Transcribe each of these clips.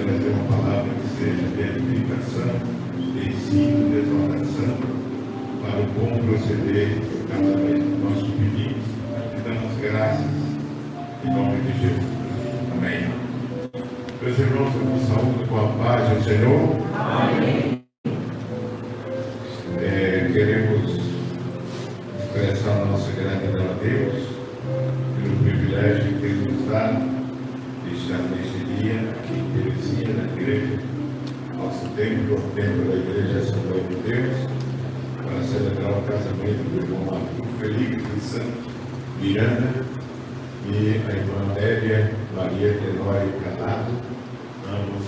trazer uma palavra que seja de edificação, de ensino, de exortação, para o bom proceder de cada vez que nós te pedimos e damos graças em nome de Jesus. Amém. Meus irmãos, eu vos saúdo com a paz do Senhor. Amém. Queremos expressar a nossa gratidão a Deus pelo privilégio que Ele nos dá de estar neste dia aqui em Terezinha, na igreja, nosso templo, o templo da Igreja Assembleia de Deus, para celebrar o casamento do irmão Felipe de Santos Miranda e a irmã Lélia Maria Tenório Canado, ambos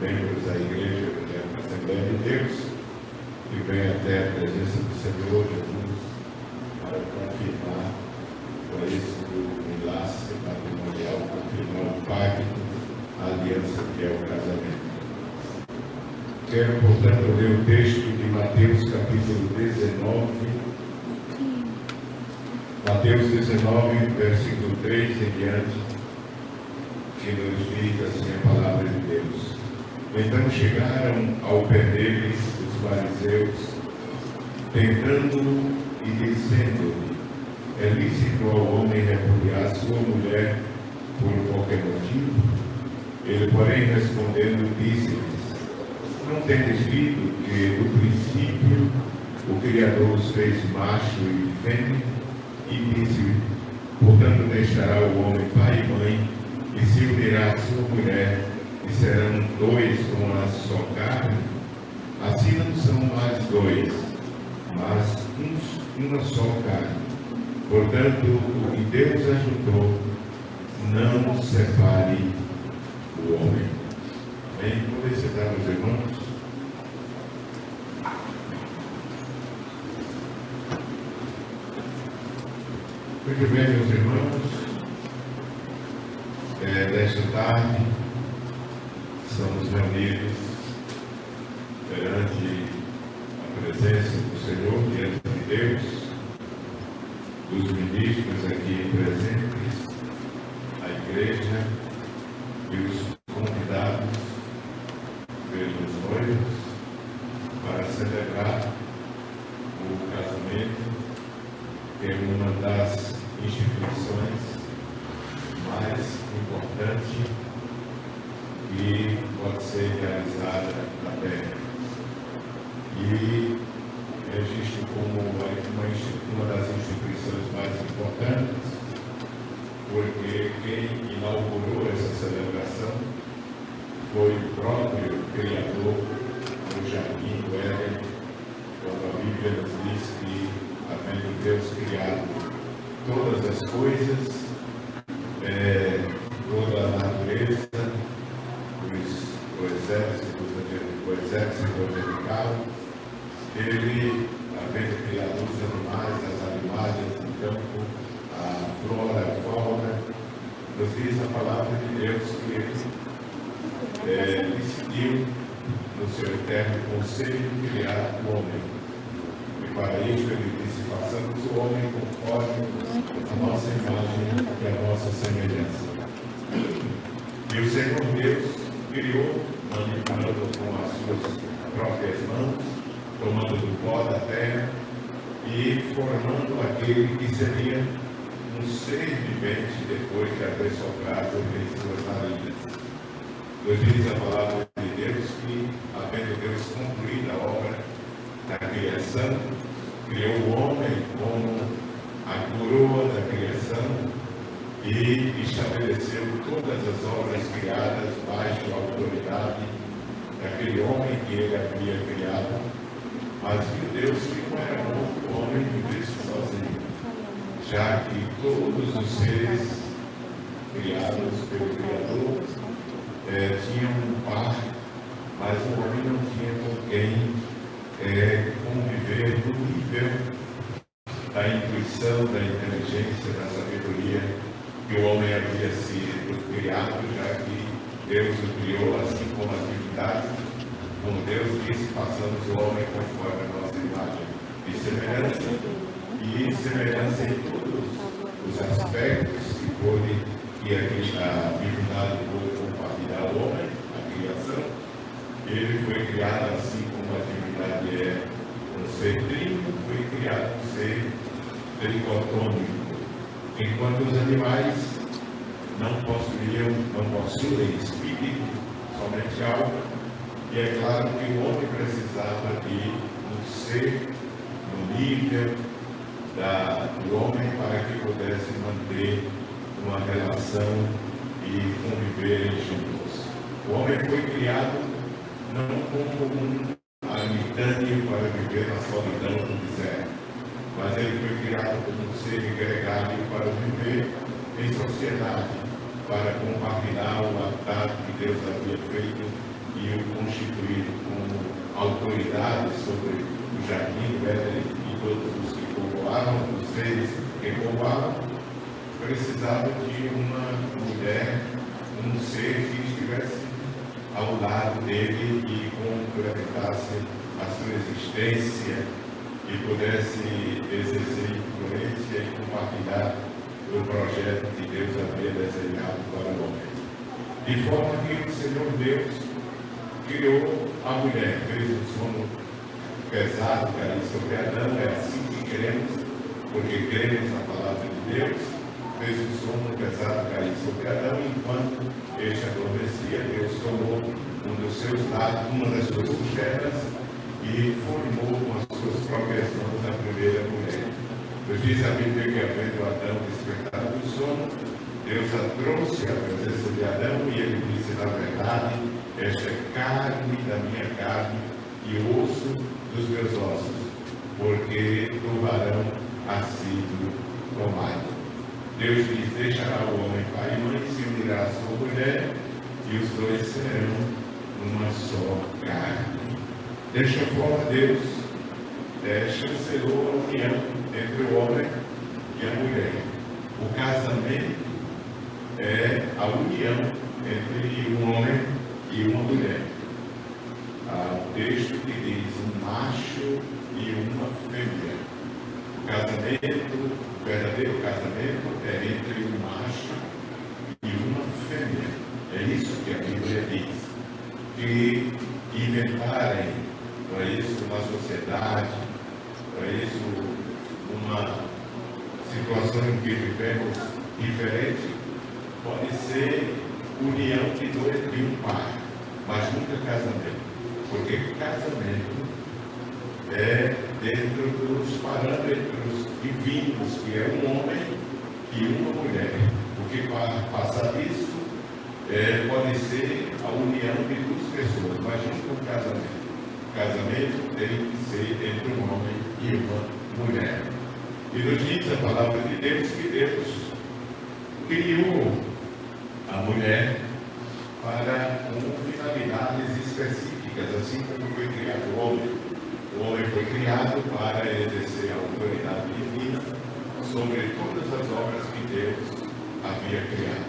membros da Igreja da Assembleia de Deus, que vem até a presença do Senhor Jesus para confirmar por isso o enlace patrimonial, confirmar o pacto, a aliança que é o casamento. Quero, portanto, ler o texto de Mateus capítulo 19, Mateus 19, versículo 3 em diante, que nos diz assim a palavra de Deus. Então chegaram ao pé dele os fariseus, tentando e dizendo: é lícito ao homem repudiar sua mulher por qualquer motivo? Ele, porém, respondendo, disse-lhes: não tendes lido que, do princípio, o Criador os fez macho e fêmea? E disse: portanto, deixará o homem pai e mãe, e se unirá à sua mulher, e serão dois com uma só carne? Assim não são mais dois, mas uma só carne. Portanto, o que Deus ajuntou, não separe o homem. Amém? Podem sentar, meus irmãos? Muito bem, meus irmãos. Nesta tarde, estamos reunidos perante a presença do Senhor, diante de Deus, dos ministros aqui presentes, a igreja e os convidados pelos noivos para celebrar o casamento, que é uma das instituições mais importantes que pode ser realizada na Terra. E registro como uma das instituições mais importantes, porque quem inaugurou essa celebração foi o próprio Criador do Jardim do Éden, quando a Bíblia nos diz que, havendo Deus criado todas as coisas, toda a natureza, o exército angelical, ele, havendo criado os animais, as animadas do campo, a flora, a fauna, nos diz a palavra de Deus que ele decidiu, no seu eterno conselho, criar o homem. E para isso ele disse: façamos o homem conforme a nossa imagem e a nossa semelhança. E o Senhor Deus criou, manipulando com as suas próprias mãos, tomando do pó da terra e formando aquele que seria um ser vivente depois de haver soprado em suas narinas. Nos diz a palavra de Deus que, havendo Deus concluído a obra da criação, criou o homem como a coroa da criação e estabeleceu todas as obras criadas baixo a autoridade daquele homem que ele havia criado. Mas viu Deus que não era bom que o homem vivesse sozinho, já que todos os seres criados pelo Criador tinham um par, mas o homem não tinha com quem conviver no nível da intuição, da inteligência, da sabedoria que o homem havia sido criado, já que Deus o criou assim como atividade, como Deus disse: façamos o homem conforme a nossa imagem e semelhança, e semelhança em todos os aspectos que a divindade pôde compartilhar ao homem, a Ele foi criado assim como a divindade é um ser trino, foi criado um ser tricotômico. Enquanto os animais não possuem espírito, somente alma, e é claro que o homem precisava de um ser no nível do homem para que pudesse manter uma relação e conviver juntos. O homem foi criado não como um ermitaño para viver na solidão do deserto, mas ele foi criado como um ser gregário para viver em sociedade, para compartilhar o altar que Deus havia feito e o constituído como autoridade sobre o jardim do Éden e todos os que povoavam, os seres que povoavam, precisava de uma mulher, um ser que estivesse ao lado dele e complementasse a sua existência e pudesse exercer influência e compartilhar o projeto que Deus havia desejado para o homem. De forma que o Senhor Deus criou a mulher, fez um sono pesado cair sobre Adão, é assim que queremos, porque cremos na palavra de Deus, fez um sono pesado cair sobre Adão, enquanto este adormecia, Deus tomou uma das suas costelas e formou com as suas próprias mãos a primeira mulher. Nos diz a Bíblia que, havendo Adão despertado do sono, Deus a trouxe à presença de Adão e ele disse: na verdade, esta é carne da minha carne e osso dos meus ossos, porque do varão ha sido tomado. Deus diz: deixará o homem pai e mãe, se unirá à sua mulher, e os dois serão uma só carne. Desta forma, Deus chancelou a união entre o homem e a mulher. O casamento é a união entre um homem e uma mulher. Há um texto que diz um macho e uma fêmea. O casamento, o verdadeiro casamento é entre um macho e uma fêmea. É isso que a Bíblia diz. Que inventarem, não é isso, uma sociedade, não é isso, uma situação em que vivemos diferente, pode ser união de um par, mas nunca casamento, porque casamento é dentro dos parâmetros divinos, que é um homem e uma mulher. O que passa disso pode ser a união de duas pessoas, mas nunca um casamento. O casamento tem que ser entre um homem e uma mulher. E nos diz a palavra de Deus que Deus criou a mulher com finalidades específicas, assim como foi criado o homem. O homem foi criado para exercer a autoridade divina sobre todas as obras que Deus havia criado.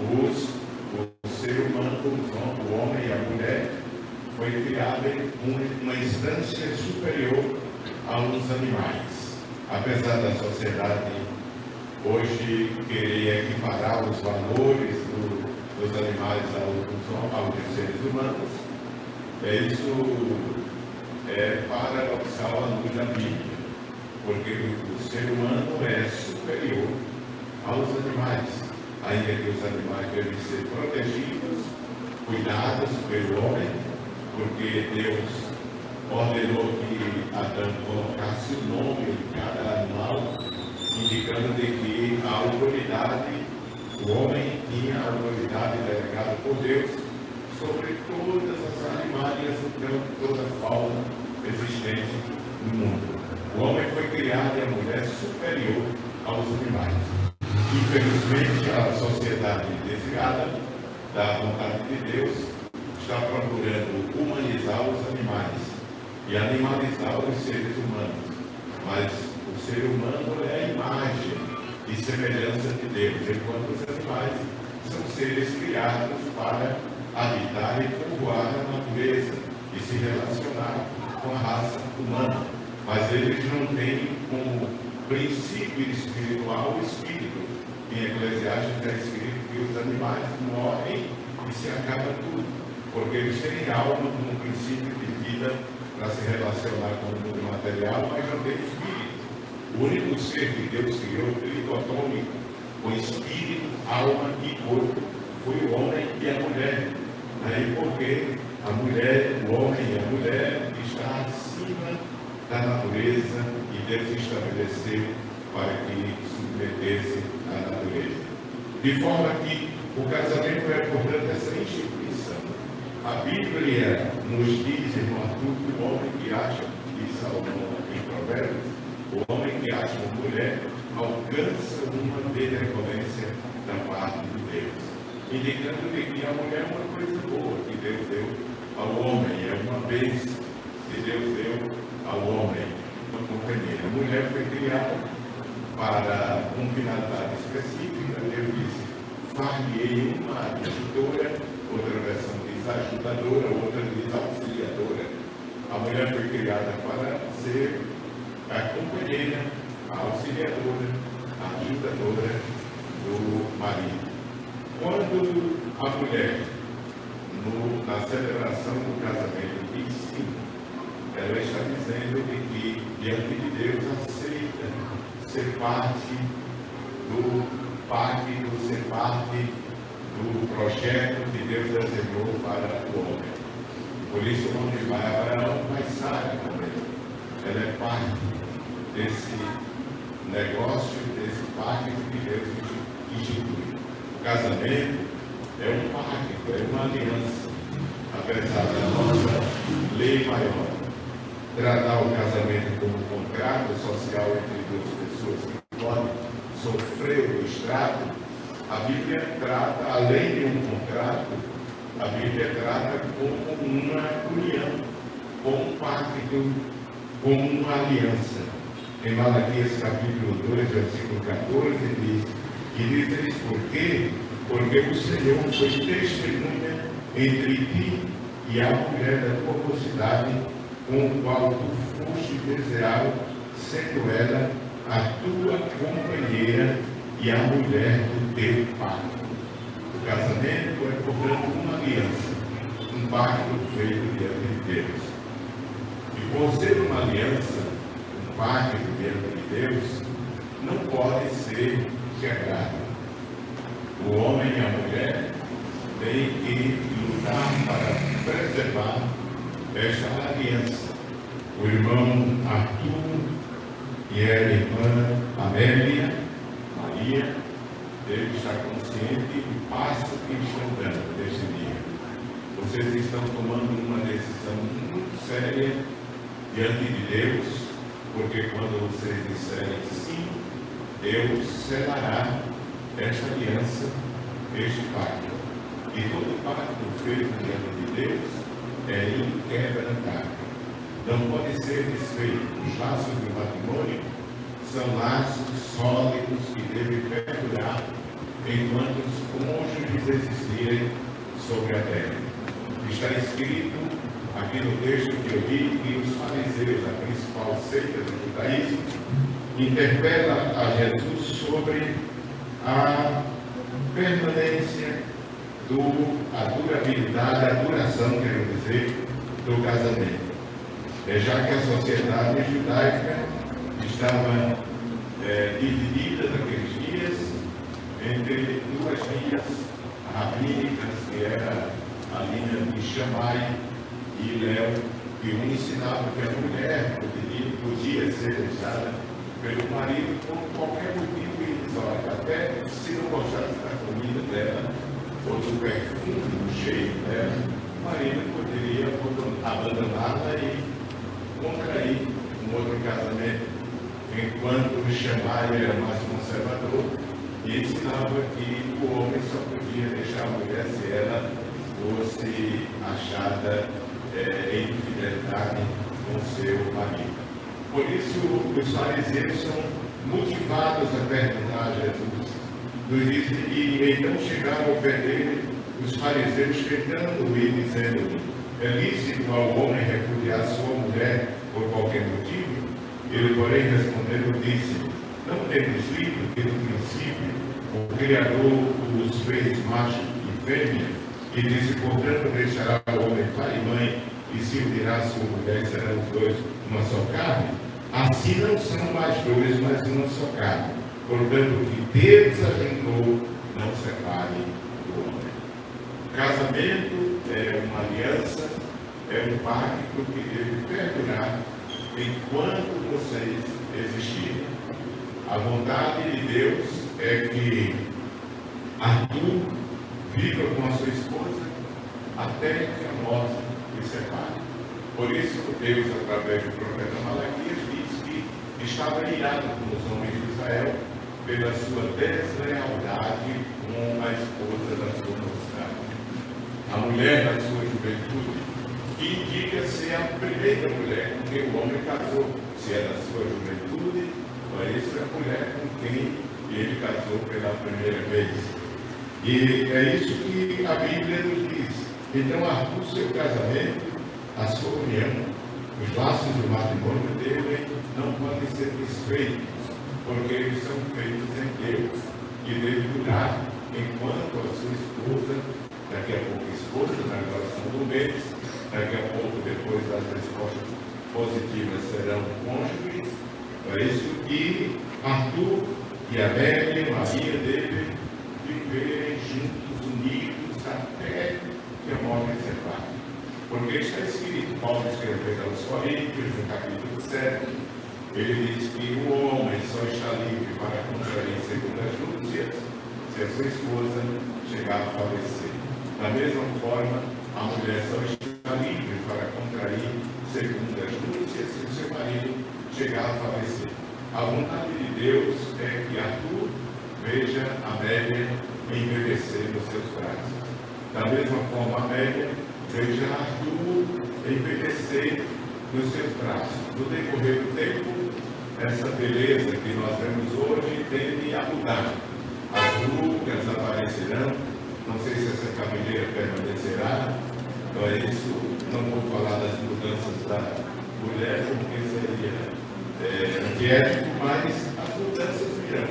O ser humano, o homem e a mulher, foi criado em uma instância superior aos animais. Apesar da sociedade hoje querer equiparar os valores dos animais aos seres humanos, isso é paradoxal à luz da Bíblia, porque o ser humano é superior aos animais, ainda que os animais devem ser protegidos, cuidados pelo homem, porque Deus ordenou que Adão colocasse o nome de cada animal, indicando de que a autoridade, o homem tinha a autoridade delegada por Deus sobre todas as animárias, então toda a fauna existente no mundo. O homem foi criado e a mulher superior aos animais. Infelizmente, a sociedade desviada da vontade de Deus está procurando humanizar os animais e animalizar os seres humanos. Mas o ser humano é a imagem e semelhança de Deus, enquanto os animais são seres criados para habitar e povoar a natureza e se relacionar com a raça humana. Mas eles não têm como princípio espiritual o espírito. Em Eclesiastes é escrito que os animais morrem e se acaba tudo, porque porque eles têm alma como um princípio de vida para se relacionar com o mundo material, mas não tem espírito. O único ser que Deus criou, tritotônico, com espírito, alma e corpo, foi o homem e a mulher. Aí porque a mulher, o homem e a mulher está acima da natureza e Deus estabeleceu para que submetesse a natureza. De forma que o casamento é, portanto, essa instituição. A Bíblia nos diz, irmão Arthur, que o homem que acha, diz Salomão em Provérbios, o homem que acha uma mulher alcança uma benevolência da parte de Deus, indicando que a mulher é uma coisa boa que Deus deu ao homem, é uma bênção que Deus deu ao homem, uma companheira. A mulher foi criada para uma finalidade específica. Deus disse: far-lhe uma ajudadora, outra versão diz ajudadora, outra diz auxiliadora. A mulher foi criada para ser a companheira, a auxiliadora, a ajudadora do marido. Quando a mulher, na celebração do casamento, diz sim, ela está dizendo que diante de Deus aceita ser parte do pacto, ser parte do projeto que Deus reservou para o homem. Por isso, onde vai Abraão, vai Sara também. Ela é parte desse negócio, desse pacto que Deus instituiu. O casamento é um pacto, é uma aliança. Apesar da nossa lei maior tratar o casamento como um contrato social entre duas pessoas que podem sofrer o estrago, a Bíblia trata, além de um contrato, a Bíblia trata como uma união, como um pacto, como uma aliança. Em Malaquias capítulo 2, versículo 14, diz eles por quê? Porque o Senhor foi testemunha entre ti e a mulher da tua mocidade, com o qual tu foste deseado, sendo ela a tua companheira e a mulher do teu pacto. O casamento é, portanto, uma aliança, um pacto feito diante de Deus. E por ser uma aliança, um pacto diante de Deus, não pode ser quebrado. O homem e a mulher têm que lutar para preservar esta aliança. O irmão Arthur e a irmã Amélia, Maria, deve estar consciente do passo que estão dando neste dia. Vocês estão tomando uma decisão muito séria diante de Deus, porque quando vocês disserem sim, Deus selará esta aliança, este pacto. E todo pacto feito diante de Deus é inquebrantável. Não pode ser desfeito. Os laços do matrimônio são laços sólidos que devem perdurar enquanto os cônjuges existirem sobre a terra. Está escrito aqui no texto que eu li que os fariseus, a principal seita do judaísmo, interpela a Jesus sobre a permanência, a durabilidade, a duração, quero dizer, do casamento. Já que a sociedade judaica estava dividida naqueles dias entre duas linhas rabínicas, que era a linha de Shammai e Léo, que um ensinava que a mulher podia ser deixada pelo marido por qualquer motivo irrisório, até se não gostasse da comida dela ou do perfume, do cheiro dela, o marido poderia abandoná-la e contrair um outro casamento, enquanto o Shammai era mais conservador e ensinava que o homem só podia deixar a mulher se ela fosse achada em infidelidade com seu marido. Por isso, os fariseus são motivados a perguntar a Jesus. E então chegaram ao pé dele os fariseus tentando e dizendo: é lícito ao homem repudiar sua mulher por qualquer motivo? Ele, porém, respondendo, disse: não temos lido que no princípio o Criador os fez macho e fêmea, e disse: portanto deixará o uma só carne, assim não são mais dois, mas uma só carne. Portanto, o que Deus ajuntou, não separe do homem. Casamento é uma aliança, é um pacto que deve perdurar enquanto vocês existirem. A vontade de Deus é que Arthur viva com a sua esposa até que a morte os separe. Por isso, Deus, através do profeta Malaquias, diz que estava irado com os homens de Israel pela sua deslealdade com a esposa da sua mocidade. A mulher da sua juventude, que indica ser a primeira mulher com quem o homem casou, se é da sua juventude, isso é a mulher com quem ele casou pela primeira vez. E é isso que a Bíblia nos diz. Então, o seu casamento, a sua união, os laços do matrimônio dele não podem ser desfeitos, porque eles são feitos em Deus, e deve durar enquanto a sua esposa, daqui a pouco esposa, na relação do mês, daqui a pouco, depois das respostas positivas, serão cônjuges. É isso que Arthur e a Amélia, Maria, devem viverem juntos, unidos, até que a morte os separe. Porque está escrito, Paulo escreveu aos Coríntios, no capítulo 7, ele diz que o homem só está livre para contrair segundas núpcias se a sua esposa chegar a falecer. Da mesma forma, a mulher só está livre para contrair segundas núpcias se o seu marido chegar a falecer. A vontade de Deus é que Arthur veja Amélia envelhecer nos seus braços. Da mesma forma, Amélia veja Arthur envelhecer nos seus braços. No decorrer do tempo, essa beleza que nós vemos hoje tende a mudar. As rugas aparecerão, não sei se essa cabeleira permanecerá, então é isso, não vou falar das mudanças da mulher, porque seria antiético, mas as mudanças virão.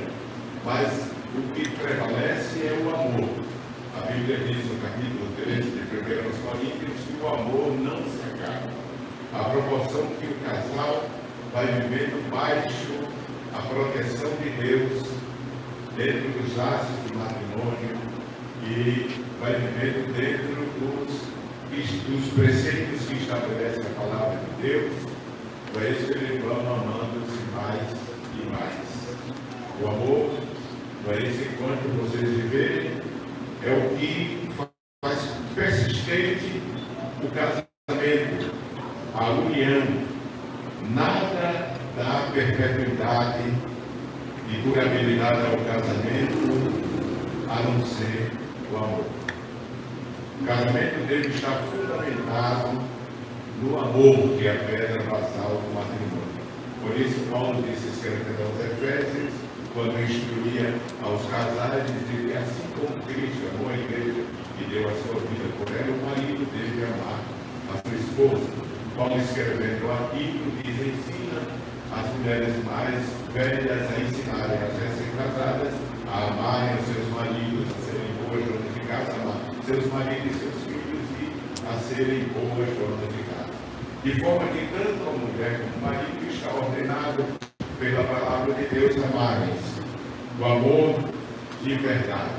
Mas o que prevalece é o amor. A Bíblia diz no capítulo 13 de 1 Coríntios que o amor não se acaba. A proporção que o casal vai vivendo baixo a proteção de Deus dentro dos laços do matrimônio e vai vivendo dentro dos preceitos que estabelece a palavra de Deus. Para isso eles vão amando-se mais e mais. O amor, para isso, enquanto vocês viverem, é o que faz persistente o casamento, a união. Nada dá perpetuidade e durabilidade ao casamento, a não ser o amor. O casamento deve estar fundamentado no amor, que é a pedra basal do matrimônio. Por isso, Paulo disse, escrevendo aos Efésios, quando instruía aos casais, dizia que assim como Cristo amou a igreja e deu a sua vida por ela, o marido deve amar a sua esposa. Paulo, escrevendo aqui, diz, ensina as mulheres mais velhas a ensinarem as recém-casadas a amarem os seus maridos, a serem boas donas de casa, a amar seus maridos e seus filhos e a serem boas donas de casa. De forma que tanto a mulher como o marido está ordenado pela palavra de Deus amarem-se. O amor de verdade.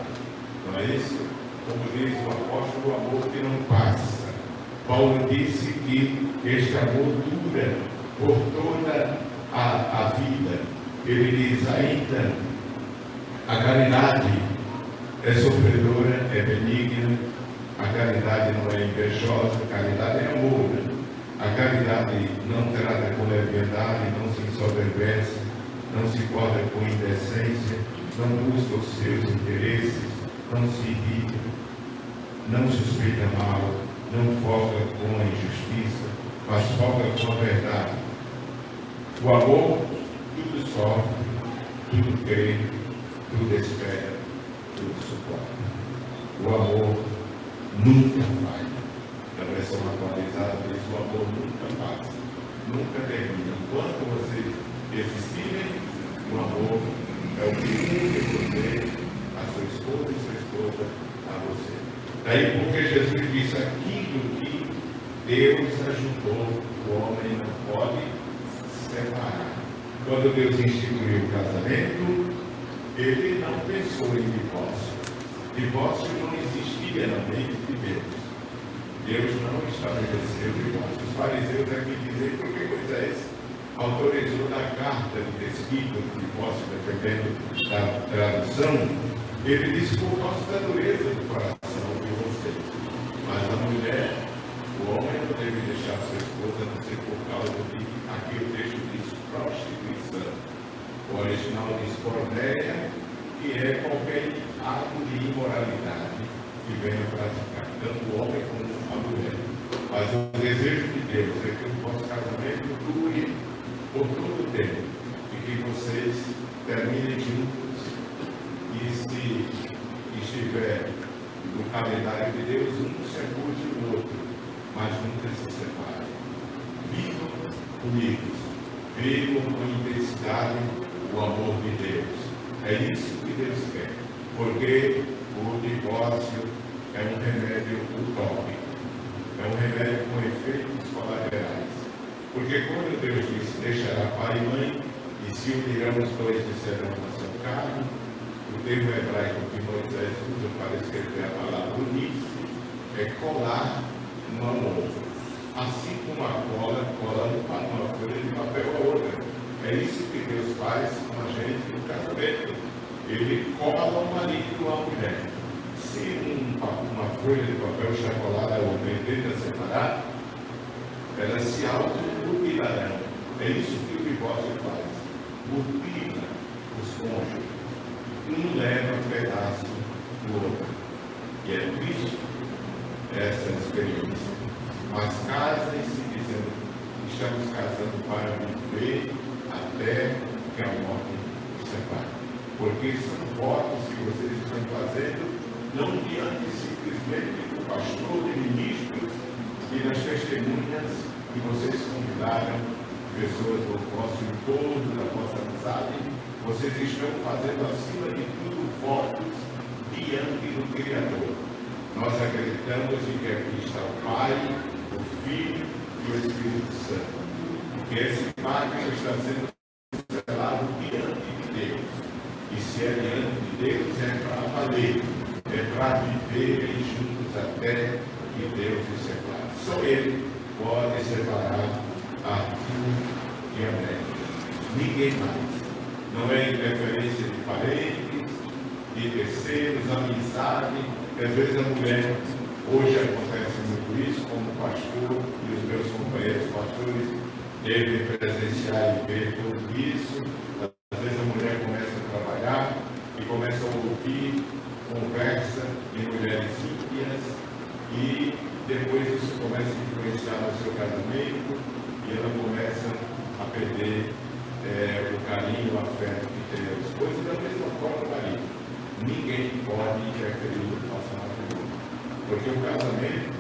Não é isso? Como diz o apóstolo, o amor que não passa. Paulo disse que este amor dura por toda a vida. Ele diz ainda, a caridade é sofredora, é benigna, a caridade não é invejosa, a caridade é amor. A caridade não trata com leviandade, não se ensoberbece, não se corda com indecência, não busca os seus interesses, não se irrita, não suspeita mal, não foca com a injustiça, mas foca com a verdade. O amor tudo sofre, tudo crê, tudo espera, tudo suporta. O amor nunca falha. A versão atualizada diz: o amor nunca passa, nunca termina. Enquanto vocês existirem, o amor é o que une você, a sua esposa e sua esposa a você. Daí porque Jesus disse: aquilo que Deus ajudou, o homem não pode separar. Quando Deus instituiu o casamento, Ele não pensou em divórcio. Divórcio não existia na mente de Deus. Deus não estabeleceu divórcio. Os fariseus aqui dizem porque Moisés autorizou na carta de desquite do divórcio, dependendo da tradução, ele disse por causa da dureza do coração de vocês. Mas a mulher, o homem não deve deixar sua esposa, não ser por causa de, aqui o texto diz prostituição. O original diz pornéia, que é qualquer ato de imoralidade que venha praticar, tanto o homem como a mulher. Mas o desejo de Deus é que o vosso casamento dure por todo o tempo e que vocês terminem juntos e, se estiver no calendário de Deus, um se acude o outro, mas nunca se separem. Vivam unidos, vivam com intensidade o amor de Deus. É isso que Deus quer, porque o divórcio é um remédio utópico, é um remédio com efeitos colaterais. Porque quando Deus disse, deixará pai e mãe, e se unirão os dois e serão uma só carne, o termo hebraico que Moisés usa para escrever a palavra unir-se é colar no amor. Assim como a cola cola uma folha de papel a outra. É isso que Deus faz com a gente no casamento. Ele cola o marido a mulher. Se uma folha de papel está colada a outra e tenta separar, elas se auto-mutilarão. É isso que o divórcio faz. Mutila os cônjuges. Um leva um pedaço do outro. E é triste essa experiência. Mas casem-se dizendo, estamos casando para viver até que a morte os separe. Porque são votos que vocês estão fazendo, não diante simplesmente do pastor, de ministros e das testemunhas que vocês convidaram, pessoas do vosso entorno, da vossa amizade. Vocês estão fazendo, acima de tudo, votos diante do Criador. Nós acreditamos em que aqui está o Pai, o Filho e o Espírito Santo. Que esse pacto está sendo selado diante de Deus. E se é diante de Deus, é para valer. É para viverem juntos até que Deus os separe. Só Ele pode separar Arthur e Amélia. Ninguém mais. Não é interferência de parentes, de terceiros, amizade. Às vezes a mulher, hoje acontece muito isso, como pastor e os meus companheiros pastores devem presenciar e ver tudo isso. Às vezes a mulher começa a trabalhar e começa a ouvir conversa de mulheres ímpias e depois isso começa a influenciar no seu casamento e ela começa a perder o carinho, o afeto que tem a esposa. E da mesma forma, marido, ninguém pode interferir no nosso matrimônio, porque o casamento,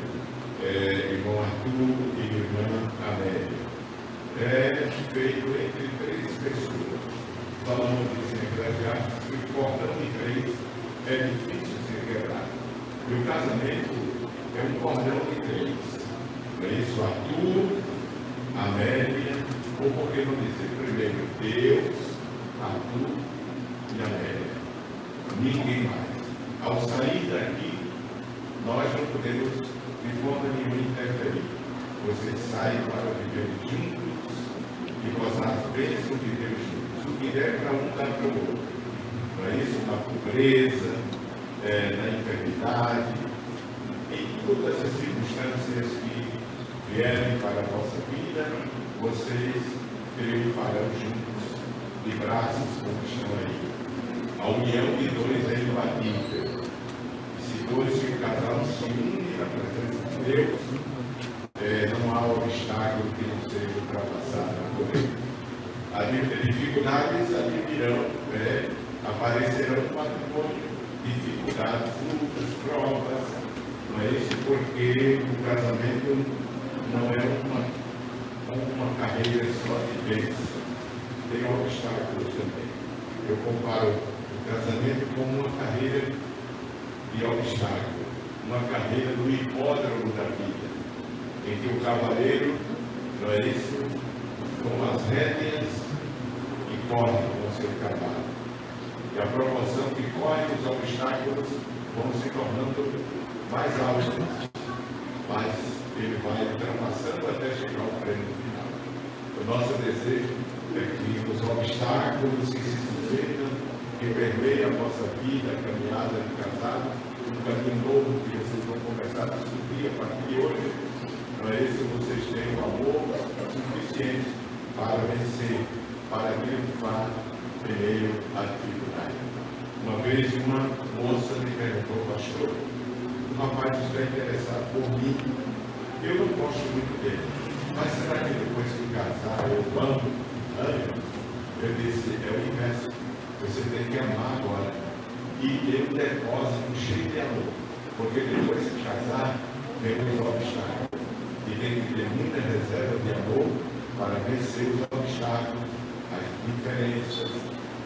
irmão Arthur e irmã Amélia, é feito entre três pessoas. Falando disso em Eclesiastes, que o cordão de três é difícil de ser quebrado. E o casamento é um cordão de três. Não é isso? Arthur, Amélia, ou por que não dizer primeiro Deus, Arthur e Amélia? Ninguém mais. Ao sair daqui, nós não podemos de forma nenhuma interferir. Vocês saem para viver juntos e gozar as bênçãos de Deus juntos. O que der para um, dá para o outro. Não é isso? Na pobreza, na enfermidade, em todas as circunstâncias que vierem para a vossa vida, vocês triunfarão juntos, de braços como estão aí. A união de dois é imbatível. Se dois se casarem se unem na presença de Deus, não há obstáculo que não seja ultrapassado por ele. As dificuldades ali virão, aparecerão no patrimônio, dificuldades, lutas, provas. Não é isso? Porque o casamento não é uma carreira só de bênção. Tem obstáculos também. Eu comparo o casamento como uma carreira de obstáculo, uma carreira do hipódromo da vida, em que o cavaleiro, não é isso, como as rédeas que correm com o seu cavalo. E a proporção que corre, os obstáculos vão se tornando mais altos, mas ele vai ultrapassando até chegar ao prêmio final. O nosso desejo é que os obstáculos que se sucedam, que permeiam a vossa vida, a caminhada de casado, um caminho novo que vocês vão começar a descobrir a partir de hoje, não é isso? Vocês têm o amor suficiente para vencer, para triunfar em meio à dificuldade. Uma vez uma moça me perguntou, pastor, o rapaz está interessado por mim, eu não gosto muito dele, mas será que depois que casar eu amo? Eu disse, é o inverso, você tem que amar agora e ter um depósito cheio de amor, porque depois de casar vem os obstáculos e tem que ter muita reserva de amor para vencer os obstáculos, as diferenças.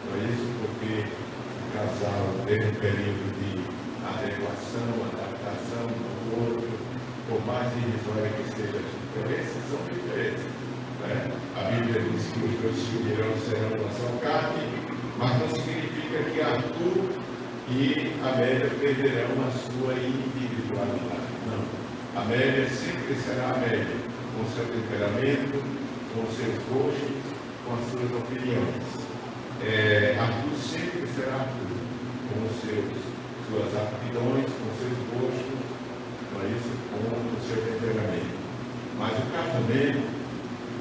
Não é isso? Porque o casal tem um período de adequação, adaptação do outro, por mais irrisória que seja as diferenças, são diferentes. Né? A Bíblia diz que os dois se unirão serão uma só carne, mas não significa que Arthur e Amélia perderão a sua individualidade. Não. Amélia sempre será Amélia, com seu temperamento, com seus gostos, com as suas opiniões. Arthur sempre será Arthur, com suas aptidões, com seus gostos, não é isso? Com o seu temperamento. Mas o casamento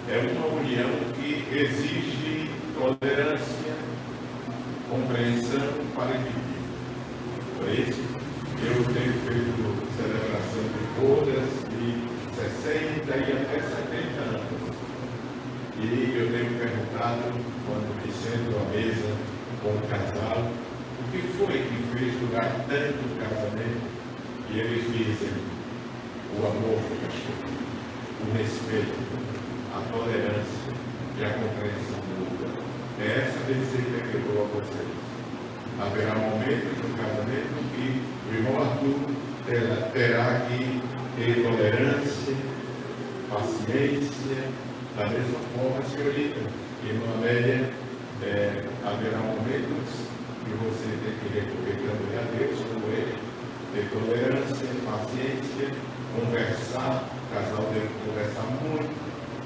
é uma união que exige tolerância, compreensão para viver. Por isso, eu tenho feito celebração de bodas de 60 e até 70 anos. E eu tenho perguntado, quando me sento à mesa com o casal, o que foi que fez durar tanto o casamento? E eles dizem, o amor, o respeito, a tolerância e a compreensão mútua. É essa receita que eu dou a vocês. Haverá momentos no casamento que o irmão Arthur terá que ter tolerância, paciência, da mesma forma, senhorita, irmã Amélia, haverá momentos que você tem que recorrer também a Deus, como ele, ter tolerância, paciência, conversar, o casal deve conversar muito,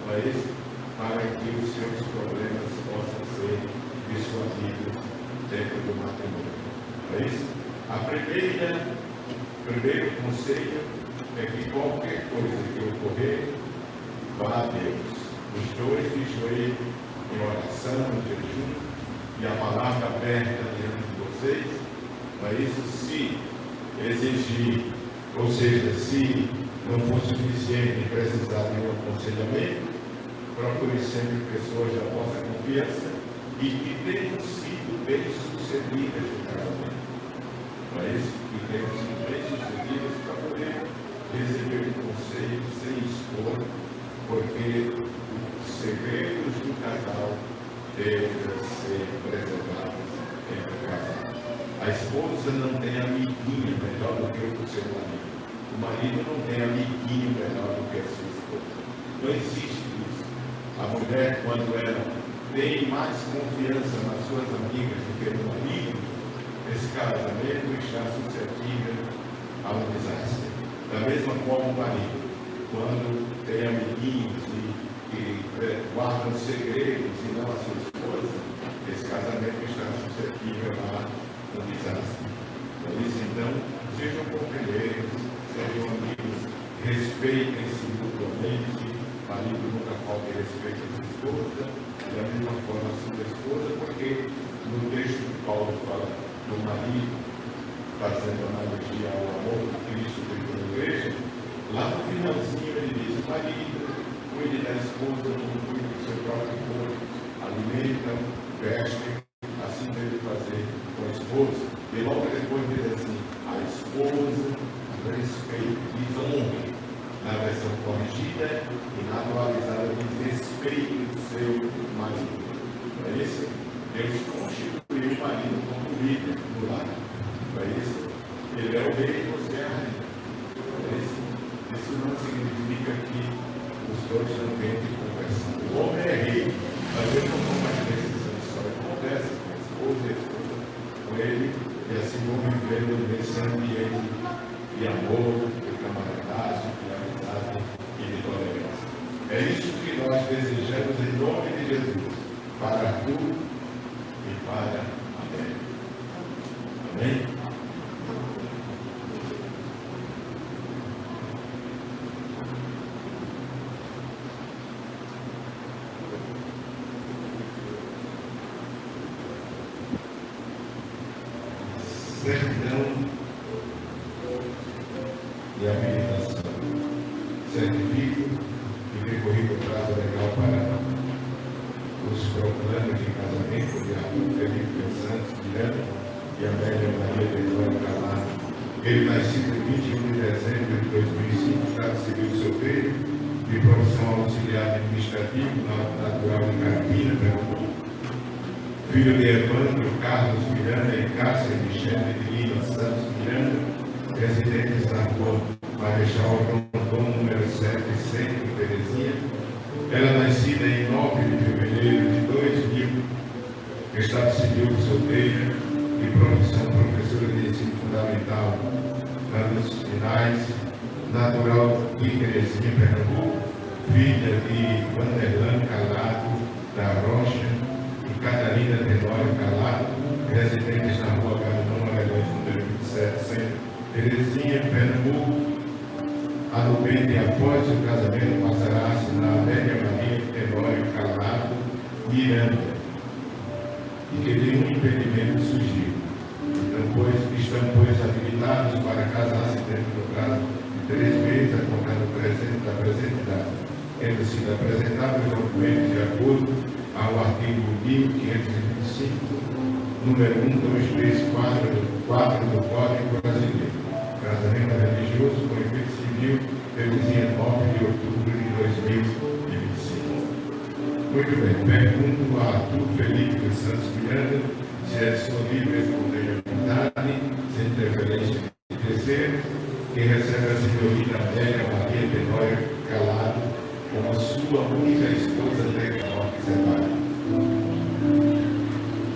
não é isso? Para que os seus problemas possam ser dissuadidos dentro do matrimônio. Não é isso? Primeiro conselho é que qualquer coisa que ocorrer, vá a Deus. Os dois de joelho em oração, em jejum, e a palavra aberta diante de vocês, não é isso? Se exigir, ou seja, se não for suficiente e precisar de um aconselhamento, procure sempre pessoas da vossa confiança e que tenham sido bem-sucedidas no casamento. Não é isso? Que tenham sido bem-sucedidas para poder receber o conselho sem expor, porque os segredos do casal devem ser preservados entre o casal. A esposa não tem amiguinho melhor do que o seu marido. O marido não tem amiguinho melhor do que a sua esposa. Não existe isso. A mulher, quando ela tem mais confiança nas suas amigas do que no marido, esse casamento está suscetível a um desastre. Da mesma forma, o marido, quando tem amiguinhos que guardam segredos e não a sua esposa, esse casamento está suscetível a um desastre. Por isso, então, sejam companheiros, sejam amigos, respeitem-se mutuamente. O marido nunca falta respeito à sua esposa, e da mesma forma a sua esposa, porque no texto que Paulo fala do marido, fazendo analogia ao amor que Cristo tem pela igreja, lá no finalzinho ele diz, o marido cuide da esposa como cuide do seu próprio corpo, alimenta, veste, assim deve fazer com a esposa. E logo depois diz assim, a esposa respeita, diz honre, na versão corrigida e na atualizada diz respeite o seu marido. Não é isso? Deus constituiu o marido como líder do lar. Não é isso? Ele é o rei e você é a rainha. Não é isso? Isso não significa que os dois não têm que conversar. O homem é rei, esse ambiente de amor, de camaradagem, de amizade e de tolerância. É isso que nós desejamos em nome de Jesus, para tu e para a América. Amém? Certidão e habilitação. Certifico que decorrido o prazo legal para os proclames de casamento de Arthur Felipe dos Santos Miranda e Amélia Maria Vitória Calado. Ele nascido em 21 de dezembro de 2005, estado civil solteiro, de profissão auxiliar administrativo, natural de Carpina, Pernambuco. Filho de Evandro Carlos Miranda e Cássia Michele de Lima Santos Miranda, residentes na rua Marechal Rondon, número 7, Centro, Terezinha. Ela nascida em 9 de fevereiro de 2000, estado civil solteira, de profissão professora de ensino fundamental, anos finais, natural de Terezinha, Pernambuco, filha de Vanderlan Calado da Rocha e Catarina Tenório Calado, residentes na rua Caminão Magalhães, número 27, Centro, Terezinha, Pernambuco. Anuente após o casamento passará a assinar Amélia Maria Tenório Calado Miranda, e que nenhum impedimento surgiu. Estão, pois, habilitados para casar-se dentro do prazo de 3 meses, a contar do presente da presente data, tendo sido apresentados os documentos de acordo ao artigo 1525, número 1, 2, 3, 4 do Código Brasileiro. Casamento religioso com efeito civil, dia 9 de outubro de 2025. Muito bem, pergunto a Arthur Felipe dos Santos Miranda se é disponível responder a verdade, sem interferência de terceiros, que recebe a senhorita Amélia Maria Tenório Calado como sua única esposa até que a morte separe.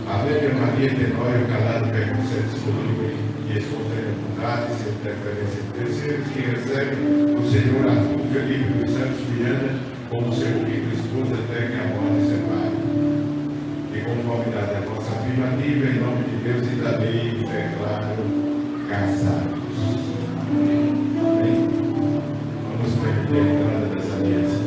Amélia Maria Tenório Calado pergunta se é disponível e responder a verdade, sem interferência de terceiros, que recebe o senhor Arthur Felipe dos Santos Miranda como seu único esposa até que a morte separe. De conformidade à nossa afirmativa, em nome de Deus e da lei, declaro casados. Amém? Vamos permitir a entrada das alianças.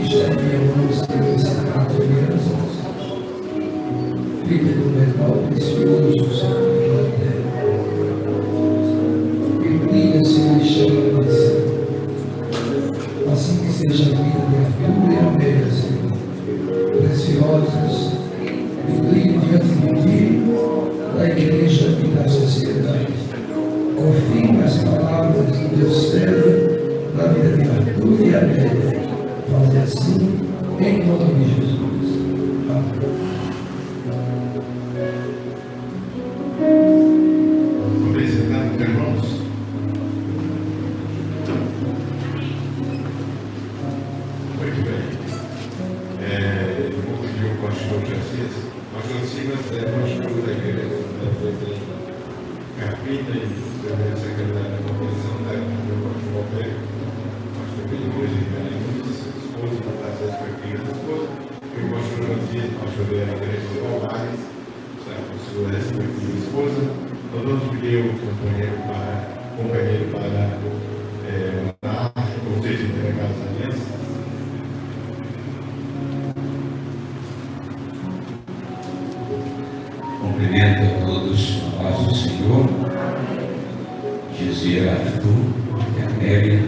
estaria você ensinado crianças, filho do metal precioso, Senhor da terra, e brilha se lixando de céu. Assim que seja a vida de Arthur e Amélia, Senhor, preciosas, e brilhe diante de ti, da igreja e da sociedade. Confirma as palavras do teu servo na vida de Arthur e Amélia. Faze assim, em nome de Jesus. Amém. Podem sentar, meus irmãos? Muito bem. Vou pedir ao pastor Jacias. Pastor Silas é pastor da igreja da Carpina e primeiro secretário da comissão técnica do pastor Alberto, pastor da igreja de Garanhuns, esposa da Taça Espectrinha da esposa, e o pastor Jacias, pastor da igreja de Palmares, está com sua respectiva esposa. Nós vamos pedir o companheiro para orar, ou seja, entregar as alianças. Cumprimento a todos a paz do Senhor. Dizer a Arthur e a Amélia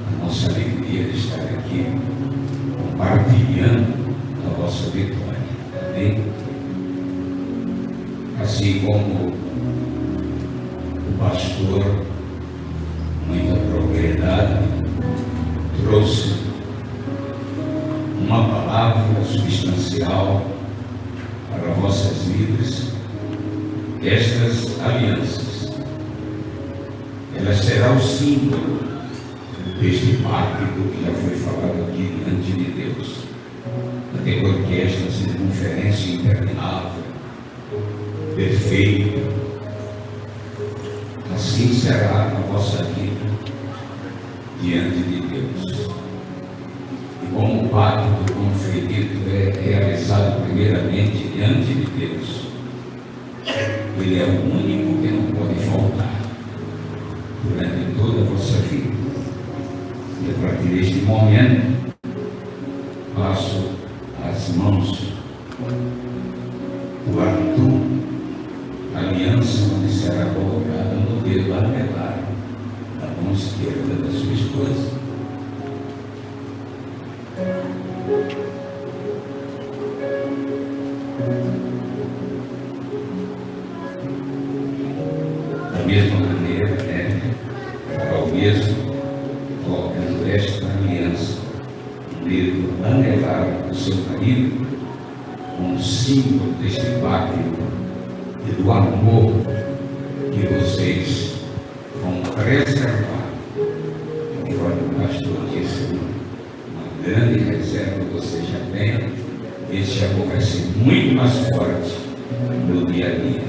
a nossa alegria de estar aqui compartilhando a vossa vitória. Amém? Assim como o pastor, muita propriedade, trouxe uma palavra substancial para vossas vidas, estas alianças, elas serão o símbolo deste pacto que já foi falado aqui diante de Deus, até porque esta circunferência interminável, perfeita, assim será na vossa vida diante de Deus. E como o pacto, como foi dito, é realizado primeiramente diante de Deus, ele é o único que não pode faltar durante toda a vossa vida. E a partir deste momento, passo as mãos do Arthur, a aliança onde será colocada no dedo anelar da mão esquerda da sua esposa. Da mesma maneira, fará o mesmo, colocando esta aliança no dedo anelar do seu marido, como símbolo deste pacto e do amor que vocês vão preservar, conforme o pastor disse, uma grande reserva que vocês já têm. Esse amor vai ser muito mais forte no dia a dia.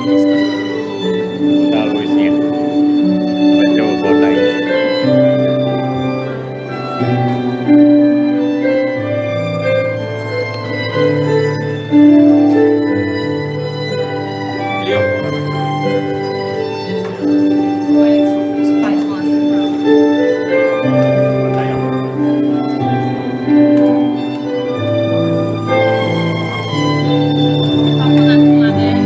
Botar a luzinha. Vai ter o voto aí. Os pais vão assinar. Bota aí, ó. Tá mandando um lado aí.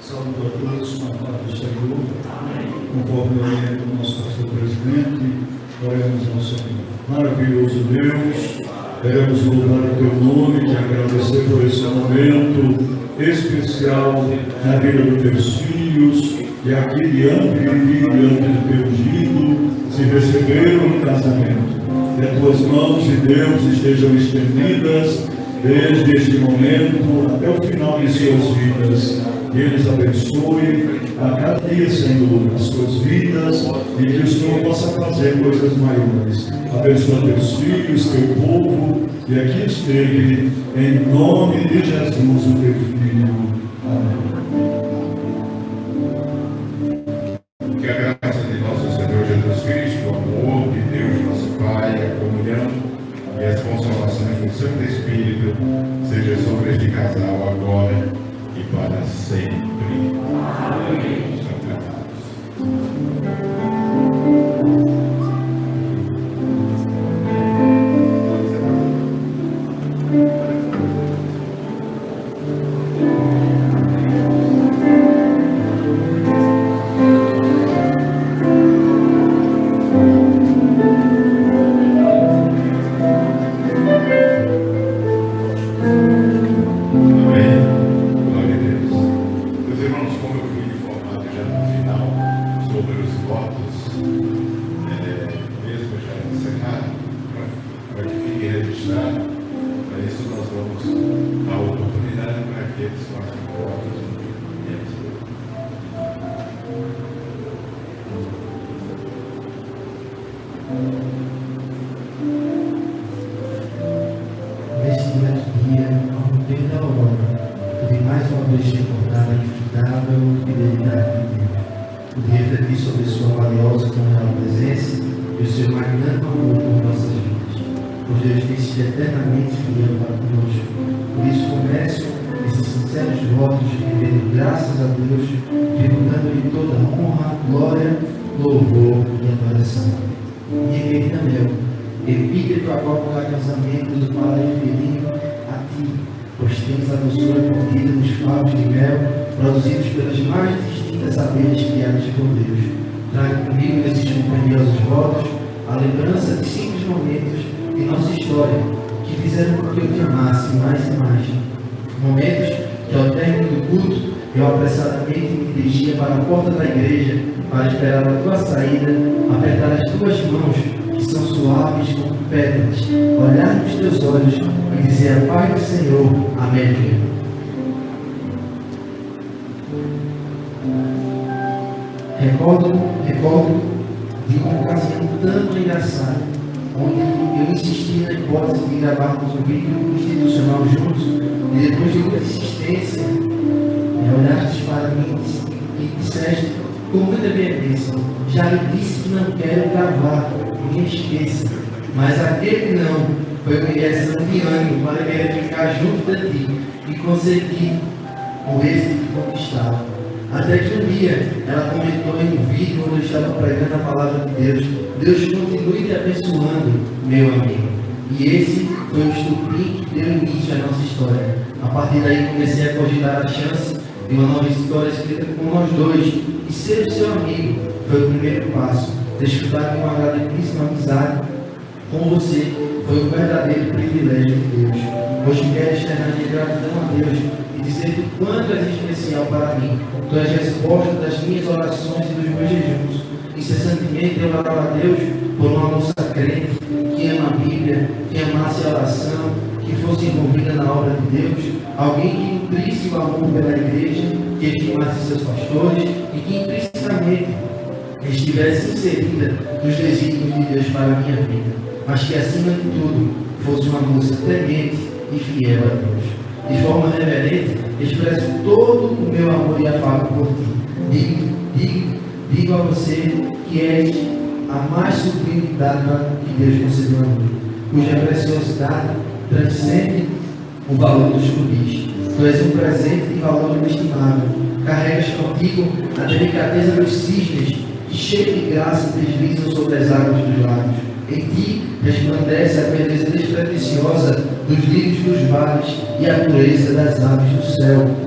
Saúde a todos, com a paz do Senhor. Conforme o oriento do nosso pastor presidente, oremos ao Senhor. Maravilhoso Deus, queremos louvar o teu nome, te agradecer por esse momento especial na vida dos teus filhos, e aqui diante do teu ungido, se receberam no casamento. Que as tuas mãos de Deus estejam estendidas desde este momento até o final de suas vidas. Que eles abençoe a cada dia, Senhor, as suas vidas, e que o Senhor possa fazer coisas maiores. Abençoa teus filhos, teu povo, e aqui esteve, em nome de Jesus, o teu Filho. Amém. Que a graça de nosso Senhor Jesus Cristo, o amor de Deus, nosso Pai, a comunhão e as consolações do Santo Espírito seja sobre este casal agora e para sempre. Amém. São casados. Neste grande dia, ao romper da aurora, pude mais uma vez recordar a infindável fidelidade de Deus. Pude refletir sobre sua valiosa e real presença e o seu magnânimo amor por nossas vidas. Pois Deus tem sido eternamente fiel para conosco. Por isso começo esses sinceros votos rendendo graças a Deus, tributando-lhe toda a honra, glória, louvor e adoração. Minha querida Mel, epíteto a qual para casamento do Pai referido a ti, pois tens a doçura contida nos favos de mel, produzidos pelas mais distintas abelhas criadas por Deus. Trago comigo nesses companhiosos votos a lembrança de simples momentos de nossa história, que fizeram com que eu te amasse mais e mais. Momentos que ao término do culto, eu apressadamente me dirigia para a porta da igreja, para esperar a tua saída, apertar as tuas mãos, que são suaves como pedras, olhar nos teus olhos e dizer a paz do Senhor. Amém. Recordo de uma ocasião tanto engraçada, onde eu insisti na hipótese de gravarmos um vídeo institucional juntos, e depois de muita insistência, olhaste para mim e disseste com muita veemência: já lhe disse que não quero gravar, ninguém esqueça. Mas aquele não foi uma injeção de ânimo para querer ficar junto de ti e conseguir o êxito que conquistava. Até que um dia ela comentou em um vídeo quando eu estava pregando a palavra de Deus: Deus continue te abençoando, meu amigo. E esse foi o estupim que deu início à nossa história. A partir daí comecei a cogitar a chance de uma nova história escrita com nós dois, e ser o seu amigo foi o primeiro passo. Desfrutar de uma agradável amizade com você foi um verdadeiro privilégio de Deus. Hoje quero externar minha gratidão a Deus e dizer o quanto és especial para mim. Tu és resposta das minhas orações e dos meus jejuns. Incessantemente eu orava a Deus por uma moça crente, que ama a Bíblia, que amasse a oração, que fosse envolvida na obra de Deus, alguém que nutrisse o amor pela igreja, que estimasse seus pastores e que intrinsecamente estivesse inserida nos desígnios de Deus para a minha vida, mas que acima de tudo fosse uma moça temente e fiel a Deus. De forma reverente, expresso todo o meu amor e afago por ti. Digo a você que és a mais sublime dádiva que Deus concedeu a mim, cuja preciosidade transcende o valor dos rubis. Tu és um presente de valor inestimável. Carregas contigo a delicadeza dos cisnes, que cheio de graça deslizam sobre as águas dos lábios. Em ti resplandece a beleza despretensiosa dos lírios dos vales e a pureza das aves do céu.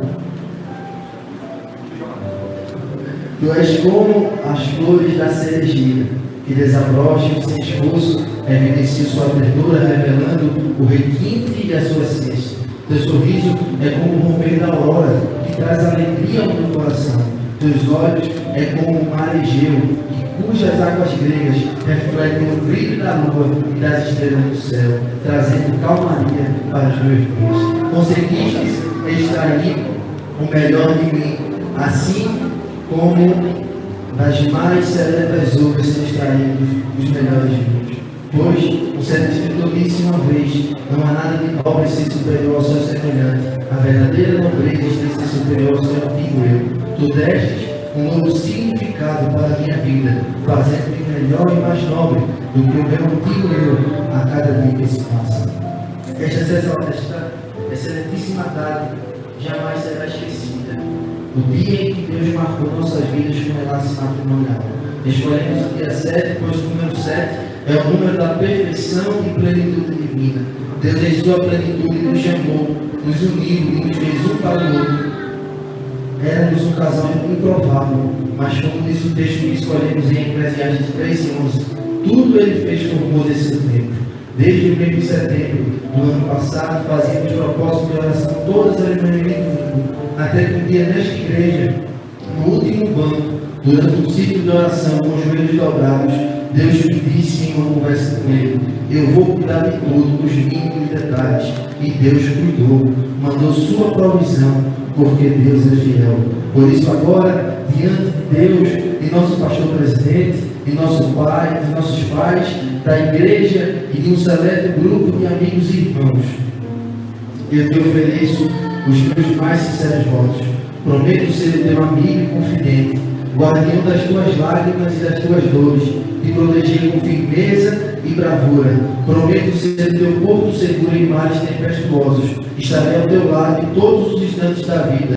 Tu és como as flores da cerejeira, que desabrocham sem esforço, evidenciam sua abertura, revelando o requinte e a sua essência. Teu sorriso é como o romper da aurora, que traz alegria ao meu coração. Teus olhos é como o mar Egeu, cujas águas gregas refletem o brilho da lua e das estrelas do céu, trazendo calmaria para os meus dias. Conseguiste extrair o melhor de mim, assim como das mais seletas uvas são extraídos os melhores vinhos. Pois o certo escritor disse uma vez: não há nada de nobre sem superior ao seu semelhante. A verdadeira nobreza está ser superior ao seu antigo eu. Tu destes um novo significado para a minha vida, fazendo-me melhor e mais nobre do que o meu antigo eu a cada dia que se passa. Esta excelentíssima data jamais será esquecida. O dia em que Deus marcou nossas vidas com enlace matrimonial. Escolhemos o dia 7, pois o número 7 é o número da perfeição e plenitude divina. Deus em sua plenitude nos chamou, nos uniu e nos fez um para o outro. Éramos um casal improvável, mas como diz o texto que escolhemos em Eclesiastes 3:11, tudo ele fez formoso em seu tempo. Desde o mês de setembro do ano passado, fazíamos propósito de oração todas as manhãs de domingo, até que um dia nesta igreja, no último banco, durante um ciclo de oração com os joelhos dobrados, Deus me disse em uma conversa com ele: eu vou cuidar de tudo, dos mínimos detalhes. E Deus cuidou, mandou sua provisão, porque Deus é fiel. Por isso agora, diante de Deus e nosso pastor presidente, e nosso pai, de nossos pais, da igreja e de um seleto grupo de amigos e irmãos, eu te ofereço os meus mais sinceros votos. Prometo ser teu amigo e confidente, guardião das tuas lágrimas e das tuas dores, te proteger com firmeza e bravura. Prometo ser teu porto seguro em mares tempestuosos. Estarei ao teu lado em todos os instantes da vida.